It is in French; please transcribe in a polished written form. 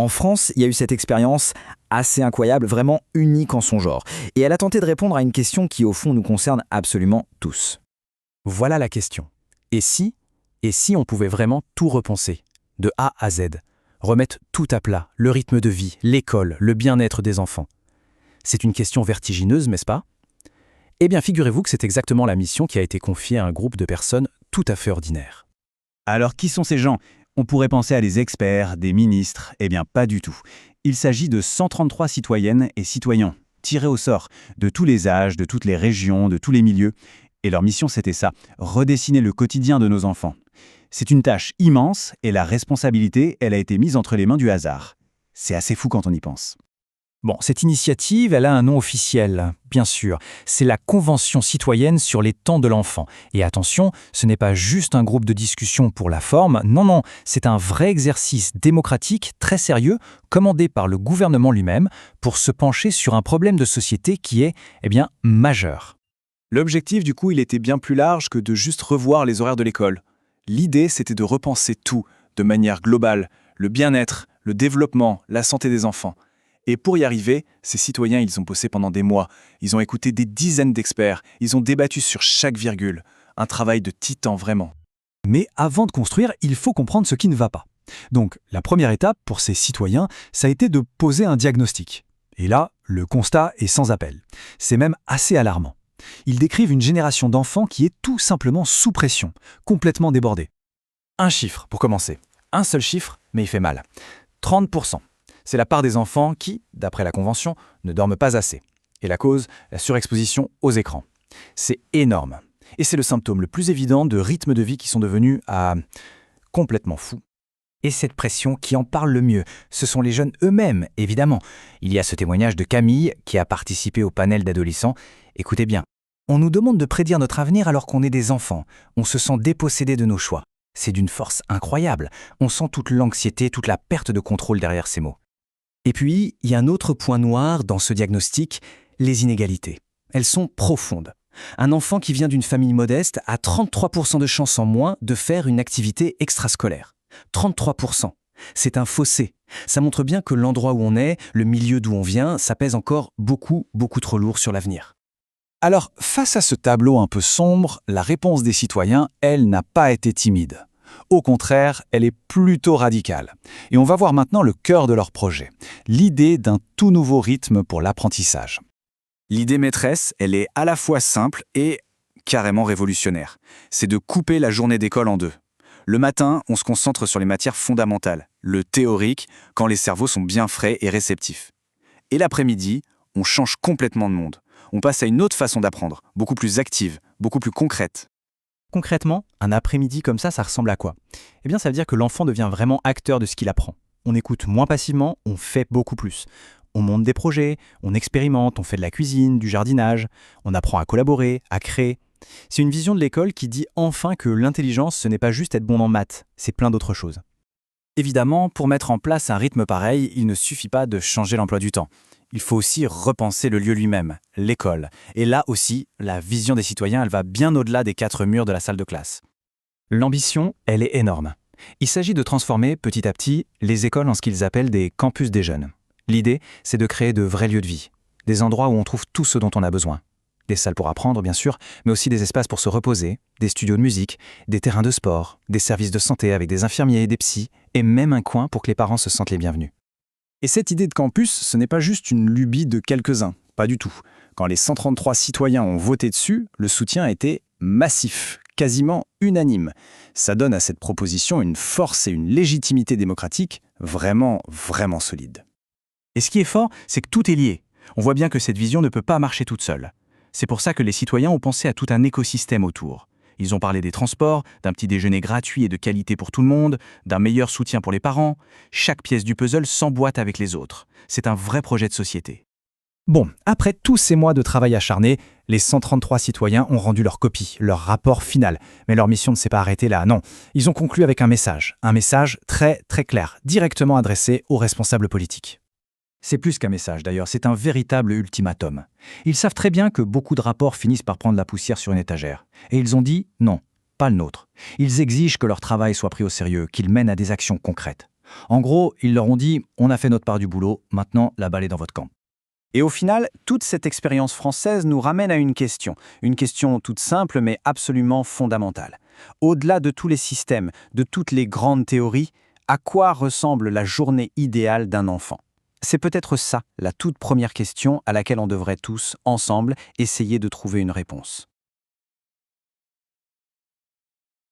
En France, il y a eu cette expérience assez incroyable, vraiment unique en son genre. Et elle a tenté de répondre à une question qui, au fond, nous concerne absolument tous. Voilà la question. Et si on pouvait vraiment tout repenser, de A à Z, remettre tout à plat, le rythme de vie, l'école, le bien-être des enfants? C'est une question vertigineuse, n'est-ce pas? Eh bien, figurez-vous que c'est exactement la mission qui a été confiée à un groupe de personnes tout à fait ordinaires. Alors qui sont ces gens? On pourrait penser à des experts, des ministres. Eh bien, pas du tout. Il s'agit de 133 citoyennes et citoyens, tirés au sort, de tous les âges, de toutes les régions, de tous les milieux. Et leur mission, c'était ça, redessiner le quotidien de nos enfants. C'est une tâche immense et la responsabilité, elle a été mise entre les mains du hasard. C'est assez fou quand on y pense. Bon, cette initiative, elle a un nom officiel, bien sûr. C'est la Convention citoyenne sur les temps de l'enfant. Et attention, ce n'est pas juste un groupe de discussion pour la forme, non, c'est un vrai exercice démocratique très sérieux, commandé par le gouvernement lui-même, pour se pencher sur un problème de société qui est, majeur. L'objectif, du coup, il était bien plus large que de juste revoir les horaires de l'école. L'idée, c'était de repenser tout, de manière globale, le bien-être, le développement, la santé des enfants. Et pour y arriver, ces citoyens, ils ont bossé pendant des mois. Ils ont écouté des dizaines d'experts. Ils ont débattu sur chaque virgule. Un travail de titan, vraiment. Mais avant de construire, il faut comprendre ce qui ne va pas. Donc, la première étape pour ces citoyens, ça a été de poser un diagnostic. Et là, le constat est sans appel. C'est même assez alarmant. Ils décrivent une génération d'enfants qui est tout simplement sous pression, complètement débordée. Un chiffre, pour commencer. Un seul chiffre, mais il fait mal. 30%. C'est la part des enfants qui, d'après la Convention, ne dorment pas assez. Et la cause, la surexposition aux écrans. C'est énorme. Et c'est le symptôme le plus évident de rythmes de vie qui sont devenus complètement fous. Et cette pression qui en parle le mieux, ce sont les jeunes eux-mêmes, évidemment. Il y a ce témoignage de Camille qui a participé au panel d'adolescents. Écoutez bien. On nous demande de prédire notre avenir alors qu'on est des enfants. On se sent dépossédé de nos choix. C'est d'une force incroyable. On sent toute l'anxiété, toute la perte de contrôle derrière ces mots. Et puis, il y a un autre point noir dans ce diagnostic, les inégalités. Elles sont profondes. Un enfant qui vient d'une famille modeste a 33% de chances en moins de faire une activité extrascolaire. 33%. C'est un fossé. Ça montre bien que l'endroit où on est, le milieu d'où on vient, ça pèse encore beaucoup trop lourd sur l'avenir. Alors, face à ce tableau un peu sombre, la réponse des citoyens, elle, n'a pas été timide. Au contraire, elle est plutôt radicale. Et on va voir maintenant le cœur de leur projet, l'idée d'un tout nouveau rythme pour l'apprentissage. L'idée maîtresse, elle est à la fois simple et carrément révolutionnaire. C'est de couper la journée d'école en deux. Le matin, on se concentre sur les matières fondamentales, le théorique, quand les cerveaux sont bien frais et réceptifs. Et l'après-midi, on change complètement de monde. On passe à une autre façon d'apprendre, beaucoup plus active, beaucoup plus concrète. Concrètement, un après-midi comme ça ressemble à quoi? Eh bien, ça veut dire que l'enfant devient vraiment acteur de ce qu'il apprend. On écoute moins passivement, on fait beaucoup plus. On monte des projets, on expérimente, on fait de la cuisine, du jardinage, on apprend à collaborer, à créer. C'est une vision de l'école qui dit enfin que l'intelligence, ce n'est pas juste être bon en maths, c'est plein d'autres choses. Évidemment, pour mettre en place un rythme pareil, il ne suffit pas de changer l'emploi du temps. Il faut aussi repenser le lieu lui-même, l'école. Et là aussi, la vision des citoyens, elle va bien au-delà des 4 murs de la salle de classe. L'ambition, elle est énorme. Il s'agit de transformer petit à petit les écoles en ce qu'ils appellent des campus des jeunes. L'idée, c'est de créer de vrais lieux de vie, des endroits où on trouve tout ce dont on a besoin. Des salles pour apprendre, bien sûr, mais aussi des espaces pour se reposer, des studios de musique, des terrains de sport, des services de santé avec des infirmiers et des psys, et même un coin pour que les parents se sentent les bienvenus. Et cette idée de campus, ce n'est pas juste une lubie de quelques-uns, pas du tout. Quand les 133 citoyens ont voté dessus, le soutien a été massif, quasiment unanime. Ça donne à cette proposition une force et une légitimité démocratique vraiment solides. Et ce qui est fort, c'est que tout est lié. On voit bien que cette vision ne peut pas marcher toute seule. C'est pour ça que les citoyens ont pensé à tout un écosystème autour. Ils ont parlé des transports, d'un petit déjeuner gratuit et de qualité pour tout le monde, d'un meilleur soutien pour les parents. Chaque pièce du puzzle s'emboîte avec les autres. C'est un vrai projet de société. Bon, après tous ces mois de travail acharné, les 133 citoyens ont rendu leur copie, leur rapport final. Mais leur mission ne s'est pas arrêtée là, non. Ils ont conclu avec un message très clair, directement adressé aux responsables politiques. C'est plus qu'un message d'ailleurs, c'est un véritable ultimatum. Ils savent très bien que beaucoup de rapports finissent par prendre la poussière sur une étagère. Et ils ont dit non, pas le nôtre. Ils exigent que leur travail soit pris au sérieux, qu'ils mènent à des actions concrètes. En gros, ils leur ont dit « on a fait notre part du boulot, maintenant la balle est dans votre camp ». Et au final, toute cette expérience française nous ramène à une question toute simple mais absolument fondamentale. Au-delà de tous les systèmes, de toutes les grandes théories, à quoi ressemble la journée idéale d'un enfant? C'est peut-être ça, la toute première question à laquelle on devrait tous, ensemble, essayer de trouver une réponse.